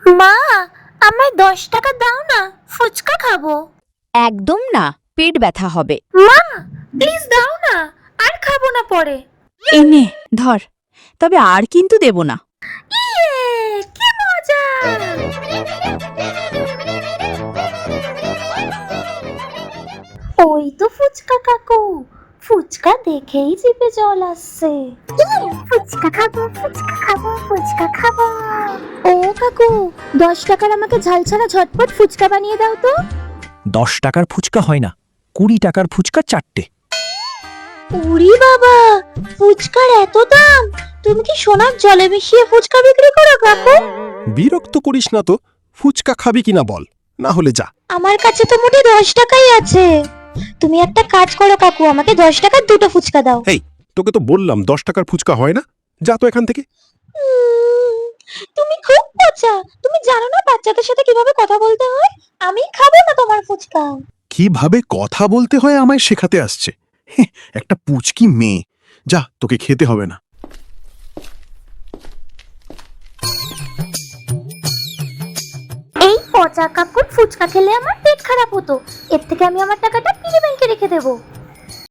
মা, আমায় 10 টাকা দাও না, ফুচকা খাবো। একদম না, পেট ব্যথা হবে। মা, প্লিজ দাও না, আর খাবো না পরে। এনে ধর, তবে আর কিন্তু দেব না। ইয়ে, কি মজা! ওই তো ফুচকা কাকু, ফুচকা দেখেই জিভে জল আসছে। ফুচকা খাবো, ফুচকা খাবো, ফুচকা খাবো। ও কাকু, 10 টাকার আমাকে ঝাল ছাড়া ঝটপট ফুচকা বানিয়ে দাও তো। 10 টাকার ফুচকা হয় না, 20 টাকার ফুচকা 4টে। উরি বাবা, ফুচকার এত দাম! তুমি কি সোনার জলে মিশিয়ে ফুচকা বিক্রি করো কাকু? বিরক্ত করিস না তো, ফুচকা খাবি কিনা বল, না হলে যা। আমার কাছে তো মোটে 10 টাকাই আছে। তুমি একটা কাজ করো কাকু, আমাকে 10 টাকার 2টো ফুচকা দাও। এই, তোকে তো বললাম 10 টাকার ফুচকা হয় না, যা তো এখান থেকে। তুমি খুব পচা, তুমি জানো না বাচ্চাদের সাথে কিভাবে কথা বলতে হয়? আমি খাবো না তোমার ফুচকা। কিভাবে কথা বলতে হয় আমায় শেখাতে আসছে। একটা পুচকি মেয়ে, যা, তোকে খেতে হবে না। এই পচা কাকুর ফুচকা খেলে আমার পেট খারাপ হতো, এর থেকে আমি আমার টাকাটা পিগি ব্যাংকে রেখে দেবো।